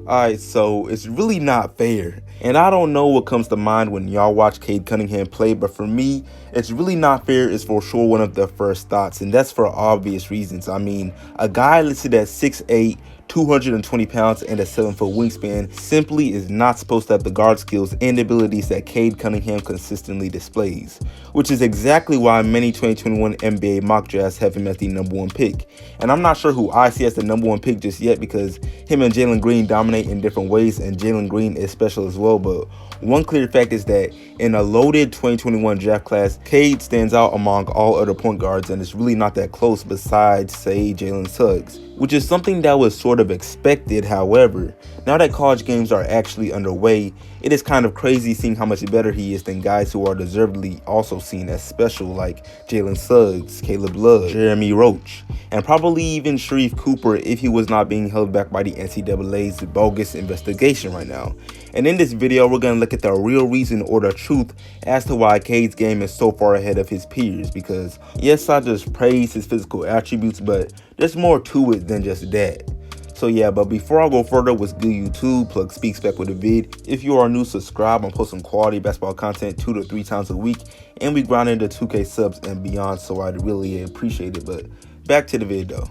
Alright, so it's really not fair. And I don't know what comes to mind when y'all watch Cade Cunningham play, but for me, it's really not fair is for sure one of the first thoughts, and that's for obvious reasons. I mean, a guy listed at 6'8", 220 pounds, and a 7-foot wingspan simply is not supposed to have the guard skills and abilities that Cade Cunningham consistently displays, which is exactly why many 2021 NBA mock drafts have him as the #1 pick. And I'm not sure who I see as the #1 pick just yet because him and Jalen Green dominate in different ways, and Jalen Green is special as well. But one clear fact is that in a loaded 2021 draft class, Cade stands out among all other point guards, and it's really not that close besides, say, Jalen Suggs, which is something that was sort of expected. However, now that college games are actually underway, it is kind of crazy seeing how much better he is than guys who are deservedly also seen as special like Jalen Suggs, Caleb Love, Jeremy Roach, and probably even Sharif Cooper if he was not being held back by the NCAA's bogus investigation right now. And in this video, we're going to look at the real reason or the truth as to why Cade's game is so far ahead of his peers, because yes, I just praise his physical attributes, but there's more to it than just that. So yeah, but before I go further, what's good YouTube? Plug speaks back with a vid. If you are new, subscribe. I'm posting quality basketball content 2 to 3 times a week, and we grind into 2K subs and beyond, so I'd really appreciate it. But back to the vid though.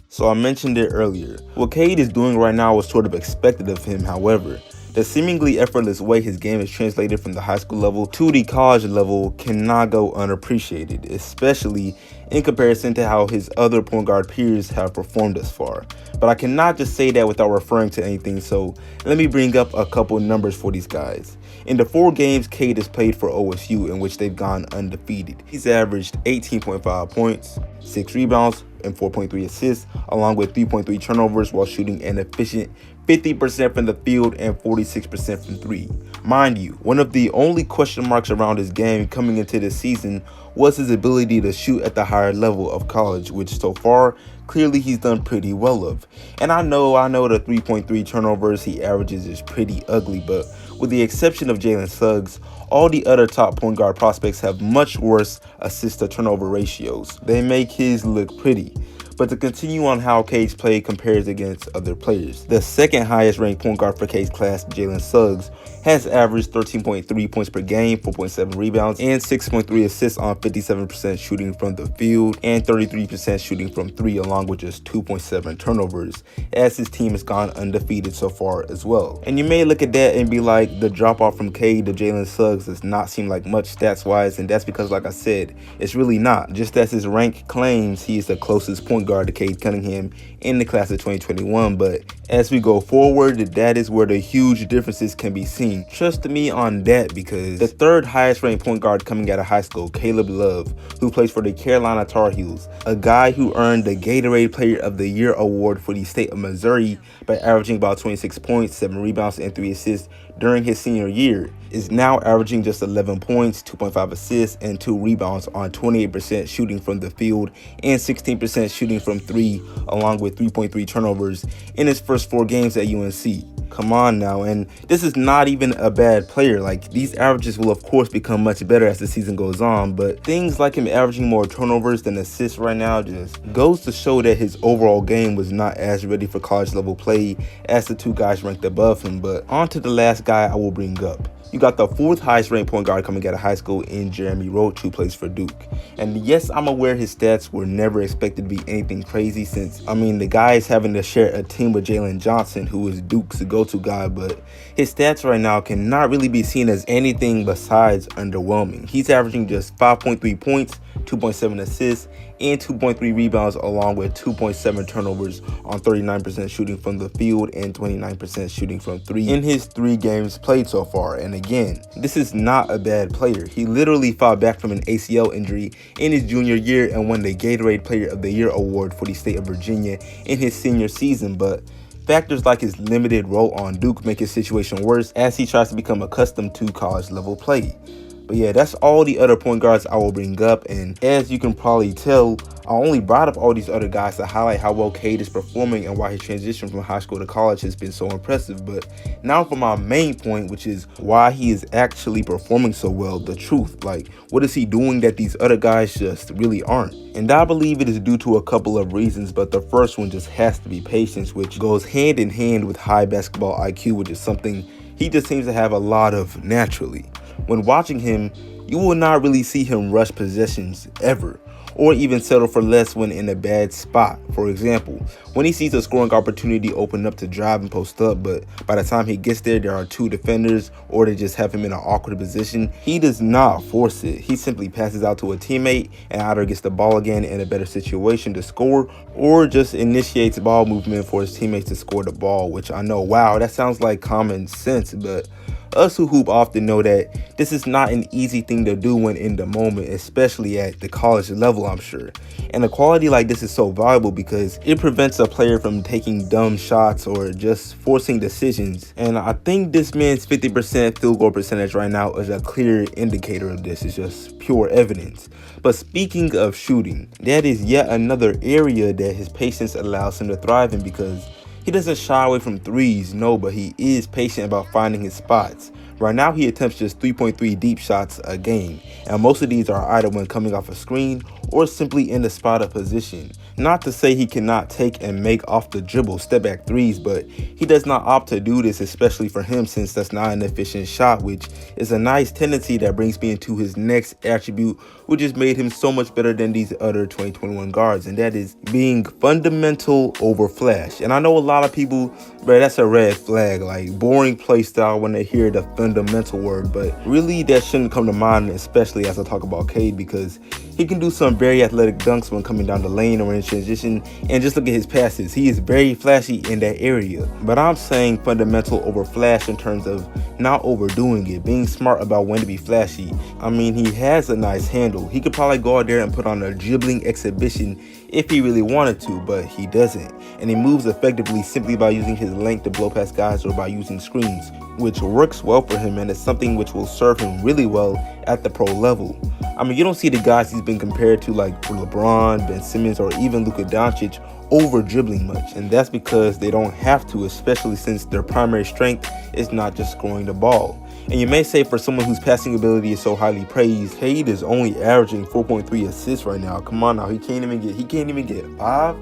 So I mentioned it earlier. What Cade is doing right now was sort of expected of him. However, the seemingly effortless way his game is translated from the high school level to the college level cannot go unappreciated, especially in comparison to how his other point guard peers have performed thus far. But I cannot just say that without referring to anything, so let me bring up a couple numbers for these guys. In the 4 games Cade has played for OSU in which they've gone undefeated, he's averaged 18.5 points, 6 rebounds, and 4.3 assists, along with 3.3 turnovers while shooting an efficient 50% from the field and 46% from 3. Mind you, one of the only question marks around his game coming into this season was his ability to shoot at the higher level of college, which so far clearly he's done pretty well of. And I know the 3.3 turnovers he averages is pretty ugly, but with the exception of Jalen Suggs, all the other top point guard prospects have much worse assist to turnover ratios. They make his look pretty. But to continue on how Cade's play compares against other players, the second highest ranked point guard for Cade's class, Jalen Suggs, has averaged 13.3 points per game, 4.7 rebounds, and 6.3 assists on 57% shooting from the field and 33% shooting from 3, along with just 2.7 turnovers, as his team has gone undefeated so far as well. And you may look at that and be like, the drop off from Cade to Jalen Suggs does not seem like much stats wise, and that's because, like I said, it's really not. Just as his rank claims, he is the closest point guard to Cade Cunningham in the class of 2021, but as we go forward, that is where the huge differences can be seen. Trust me on that, because the third highest ranked point guard coming out of high school, Caleb Love, who plays for the Carolina Tar Heels, a guy who earned the Gatorade Player of the Year award for the state of Missouri by averaging about 26 points, 7 rebounds, and 3 assists during his senior year, is now averaging just 11 points, 2.5 assists, and 2 rebounds on 28% shooting from the field and 16% shooting from 3, along with 3.3 turnovers in his first 4 games at UNC. Come on now, and this is not even a bad player. Like, these averages will of course become much better as the season goes on, but things like him averaging more turnovers than assists right now just goes to show that his overall game was not as ready for college level play as the 2 guys ranked above him. But on to the last guy I will bring up. You got the 4th highest ranked point guard coming out of high school in Jeremy Roach, who plays for Duke. And yes, I'm aware his stats were never expected to be anything crazy, since, I mean, the guy is having to share a team with Jalen Johnson, who is Duke's go-to guy, but his stats right now cannot really be seen as anything besides underwhelming. He's averaging just 5.3 points, 2.7 assists, and 2.3 rebounds, along with 2.7 turnovers on 39% shooting from the field and 29% shooting from 3 in his 3 games played so far. And again, this is not a bad player. He literally fought back from an ACL injury in his junior year and won the Gatorade Player of the Year award for the state of Virginia in his senior season, but factors like his limited role on Duke make his situation worse as he tries to become accustomed to college level play. But yeah, that's all the other point guards I will bring up, and as you can probably tell, I only brought up all these other guys to highlight how well CADE is performing and why his transition from high school to college has been so impressive. But now for my main point, which is why he is actually performing so well, the truth. Like, what is he doing that these other guys just really aren't? And I believe it is due to a couple of reasons, but the first one just has to be patience, which goes hand in hand with high basketball IQ, which is something he just seems to have a lot of naturally. When watching him, you will not really see him rush possessions ever, or even settle for less when in a bad spot. For example, when he sees a scoring opportunity open up to drive and post up, but by the time he gets there are two defenders, or they just have him in an awkward position, he does not force it. He simply passes out to a teammate and either gets the ball again in a better situation to score, or just initiates ball movement for his teammates to score the ball, which I know, wow, that sounds like common sense, but us who hoop often know that this is not an easy thing to do when in the moment, especially at the college level, I'm sure. And a quality like this is so valuable because it prevents a player from taking dumb shots or just forcing decisions. And I think this man's 50% field goal percentage right now is a clear indicator of this. It's just pure evidence. But speaking of shooting, that is yet another area that his patience allows him to thrive in, because he doesn't shy away from threes, no, but he is patient about finding his spots. Right now, he attempts just 3.3 deep shots a game, and most of these are either when coming off a screen or simply in the spot of position. Not to say he cannot take and make off the dribble step back threes, but he does not opt to do this, especially for him, since that's not an efficient shot, which is a nice tendency that brings me into his next attribute, which has made him so much better than these other 2021 guards, and that is being fundamental over flash. And I know a lot of people, bro, that's a red flag, like boring play style when they hear the fundamental word, but really that shouldn't come to mind, especially as I talk about CADE, because he can do some very athletic dunks when coming down the lane or in transition, and just look at his passes. He is very flashy in that area. But I'm saying fundamental over flash in terms of not overdoing it, being smart about when to be flashy. I mean, he has a nice handle. He could probably go out there and put on a dribbling exhibition if he really wanted to, but he doesn't. And he moves effectively simply by using his length to blow past guys or by using screens, which works well for him, and it's something which will serve him really well at the pro level. I mean, you don't see the guys he's been compared to like LeBron, Ben Simmons, or even Luka Doncic over dribbling much, and that's because they don't have to, especially since their primary strength is not just scoring the ball. And you may say, for someone whose passing ability is so highly praised, CADE is only averaging 4.3 assists right now. Come on now, he can't even get 5.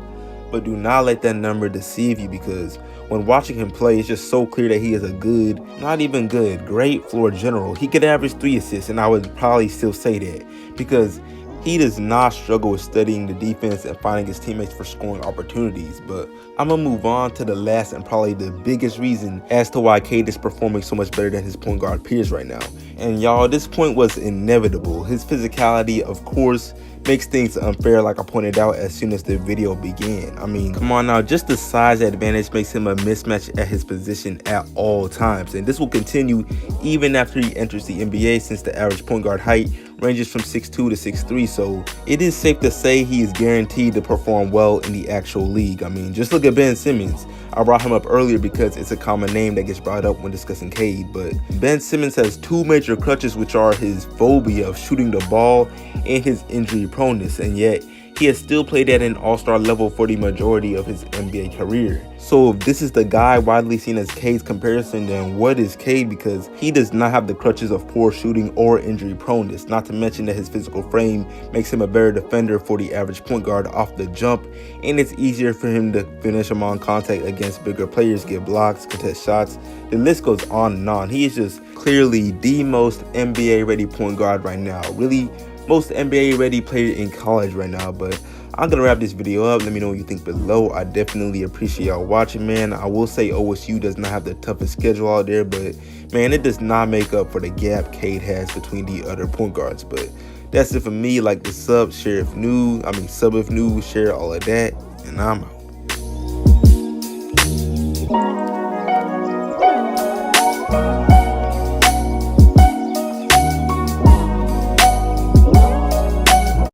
But do not let that number deceive you, because when watching him play, it's just so clear that he is a good, not even good, great floor general. He could average 3 assists, and I would probably still say that, because he does not struggle with studying the defense and finding his teammates for scoring opportunities. But I'm going to move on to the last and probably the biggest reason as to why CADE is performing so much better than his point guard peers right now. And y'all, this point was inevitable. His physicality, of course, makes things unfair, like I pointed out as soon as the video began. I mean, come on now, just the size advantage makes him a mismatch at his position at all times, and this will continue even after he enters the NBA, since the average point guard height ranges from 6'2 to 6'3, so it is safe to say he is guaranteed to perform well in the actual league. I mean, just look at Ben Simmons. I brought him up earlier because it's a common name that gets brought up when discussing CADE, but Ben Simmons has two major crutches, which are his phobia of shooting the ball and his injury proneness, and yet he has still played at an all-star level for the majority of his NBA career. So if this is the guy widely seen as CADE's comparison, then what is CADE? Because he does not have the crutches of poor shooting or injury proneness, not to mention that his physical frame makes him a better defender for the average point guard off the jump, and it's easier for him to finish him on contact against bigger players, get blocks, contest shots. The list goes on and on. He is just clearly the most NBA ready point guard right now. Really, most NBA ready player in college right now. But I'm gonna wrap this video up. Let me know what you think below. I definitely appreciate y'all watching, man. I will say OSU does not have the toughest schedule out there, but man, it does not make up for the gap CADE has between the other point guards. But that's it for me. Like the sub, share if new, sub if new, share all of that, and I'm out.